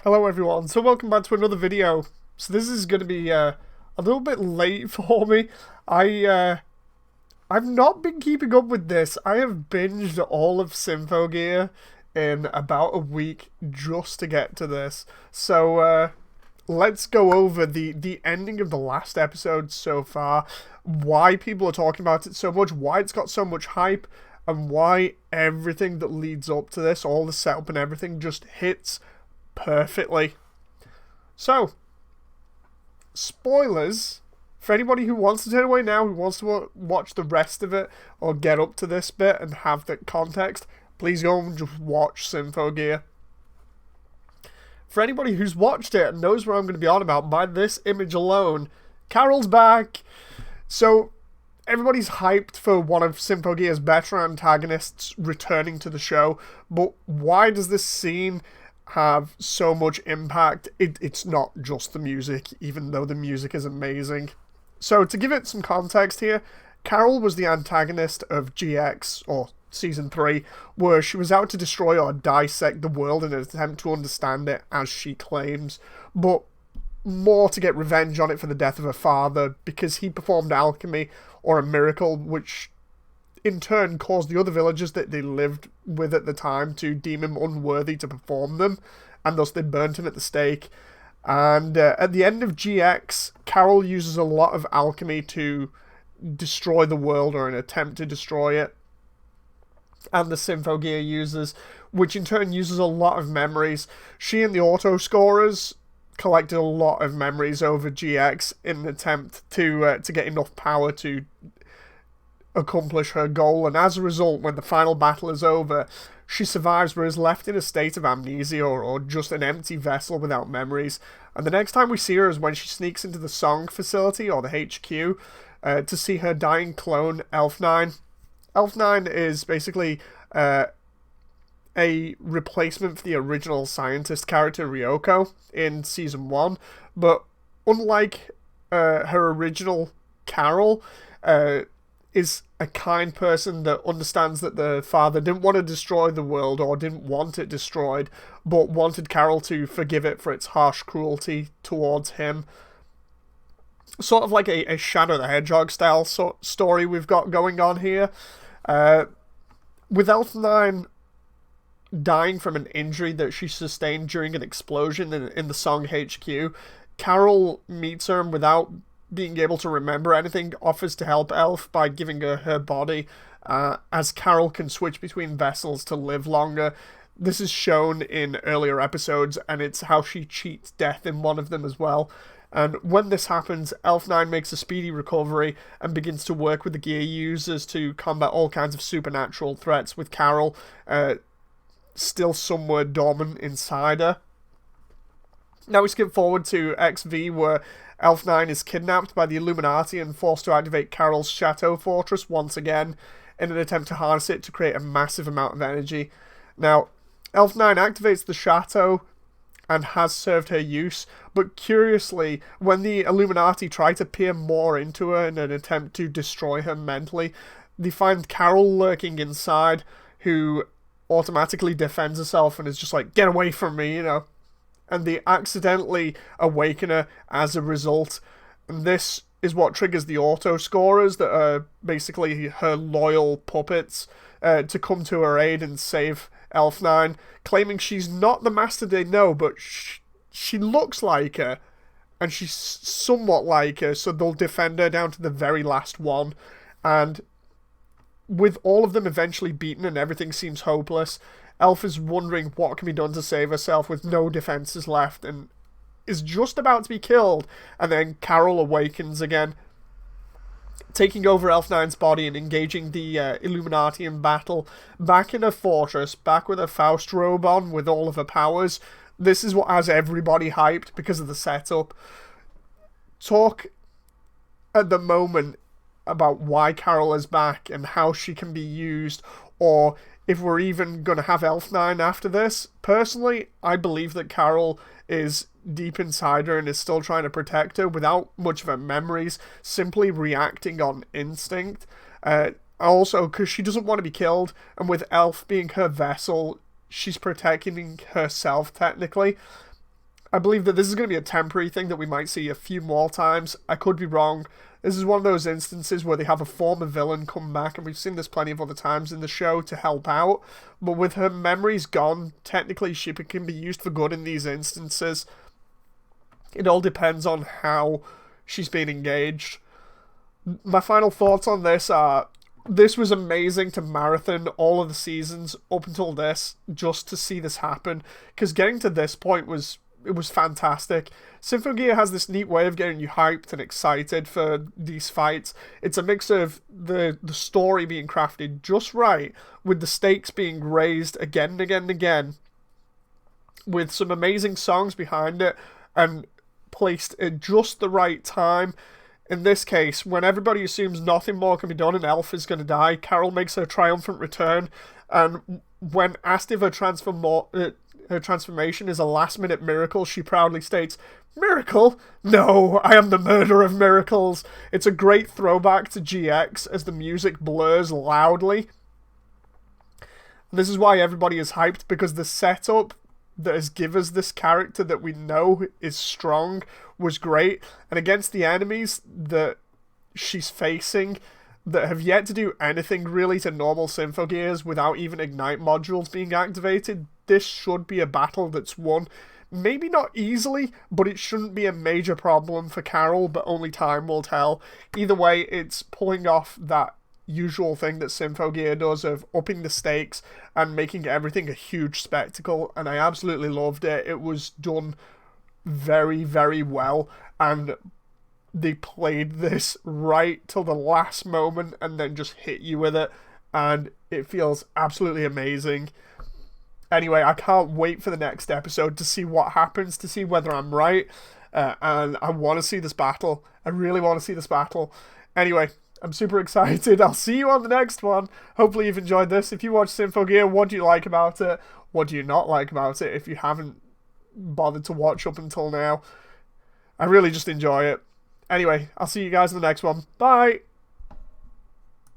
Hello everyone, so welcome back to another video. So this is going to be a little bit late for me. I've not been keeping up with this. I have binged all of Symphogear in about a week just to get to this. So let's go over the ending of the last episode so far, why people are talking about it so much, why it's got so much hype, and why everything that leads up to this, all the setup and everything, just hits perfectly. So, spoilers for anybody who wants to turn away now, who wants to watch the rest of it or get up to this bit and have the context. Please go and just watch Symphogear. For anybody who's watched it and knows what I'm going to be on about, by this image alone, Carol's back. So, everybody's hyped for one of Symphogear's better antagonists returning to the show, but why does this scene have so much impact? It's not just the music, even though the music is amazing. So to give it some context here, Carol was the antagonist of GX, or Season 3, where she was out to destroy or dissect the world in an attempt to understand it, as she claims, but more to get revenge on it for the death of her father, because he performed alchemy, or a miracle, which in turn caused the other villagers that they lived with at the time to deem him unworthy to perform them, and thus they burnt him at the stake. And at the end of GX, Carol uses a lot of alchemy to destroy the world, or an attempt to destroy it, and the Symphogear uses, which in turn uses a lot of memories. She and the auto scorers collected a lot of memories over GX in an attempt to get enough power to accomplish her goal, and as a result, when the final battle is over, she survives but is left in a state of amnesia, or just an empty vessel without memories. And the next time we see her is when she sneaks into the Song facility, or the HQ, to see her dying clone, Elf9. Elf9 is basically a replacement for the original scientist character Ryoko in Season 1, but unlike her original Carol, is a kind person that understands that the father didn't want to destroy the world, or didn't want it destroyed, but wanted Carol to forgive it for its harsh cruelty towards him. Sort of like a Shadow the Hedgehog style story we've got going on here. With Elf9 dying from an injury that she sustained during an explosion in the Song HQ, Carol meets her, and without being able to remember anything, offers to help Elf by giving her body, as Carol can switch between vessels to live longer. This is shown in earlier episodes, and it's how she cheats death in one of them as well. And when this happens, Elf9 makes a speedy recovery and begins to work with the gear users to combat all kinds of supernatural threats, with Carol still somewhere dormant inside her. Now we skip forward to XV, where Elf9 is kidnapped by the Illuminati and forced to activate Carol's Chateau Fortress once again in an attempt to harness it to create a massive amount of energy. Now, Elf9 activates the Chateau and has served her use, but curiously, when the Illuminati try to peer more into her in an attempt to destroy her mentally, they find Carol lurking inside, who automatically defends herself and is just like, get away from me, and they accidentally awaken her as a result. And this is what triggers the auto scorers, that are basically her loyal puppets, to come to her aid and save Elf9, claiming she's not the master they know, but she looks like her, and she's somewhat like her, so they'll defend her down to the very last one. And with all of them eventually beaten and everything seems hopeless, Elf is wondering what can be done to save herself with no defenses left, and is just about to be killed, and then Carol awakens again, taking over Elf9's body and engaging the Illuminati in battle, back in her fortress, back with her Faust robe on, with all of her powers. This is what has everybody hyped because of the setup. Talk at the moment about why Carol is back and how she can be used, or if we're even going to have Elf9 after this. Personally, I believe that Carol is deep inside her and is still trying to protect her without much of her memories, simply reacting on instinct. Also, because she doesn't want to be killed, and with Elf being her vessel, she's protecting herself technically. I believe that this is going to be a temporary thing that we might see a few more times. I could be wrong. This is one of those instances where they have a former villain come back, and we've seen this plenty of other times in the show to help out. But with her memories gone, technically she can be used for good in these instances. It all depends on how she's been engaged. My final thoughts on this are, this was amazing to marathon all of the seasons up until this, just to see this happen, because getting to this point was fantastic. Symphogear has this neat way of getting you hyped and excited for these fights. It's a mix of the story being crafted just right, with the stakes being raised again and again and again, with some amazing songs behind it, and placed at just the right time. In this case, when everybody assumes nothing more can be done and Elf is going to die, Carol makes her triumphant return, and when asked if her transformation is a last-minute miracle, she proudly states, "Miracle? No, I am the murderer of miracles." It's a great throwback to GX as the music blurs loudly. This is why everybody is hyped, because the setup that has given us this character that we know is strong was great, and against the enemies that she's facing that have yet to do anything really to normal Symphogears without even Ignite modules being activated, this should be a battle that's won. Maybe not easily, but it shouldn't be a major problem for Carol, but only time will tell. Either way, it's pulling off that usual thing that Symphogear does of upping the stakes and making everything a huge spectacle, and I absolutely loved it. It was done very, very well, and they played this right till the last moment and then just hit you with it, and it feels absolutely amazing. Anyway, I can't wait for the next episode to see what happens, to see whether I'm right, and I want to see this battle. I really want to see this battle. Anyway, I'm super excited. I'll see you on the next one. Hopefully you've enjoyed this. If you watch Symphogear, what do you like about it? What do you not like about it if you haven't bothered to watch up until now? I really just enjoy it. Anyway, I'll see you guys in the next one. Bye!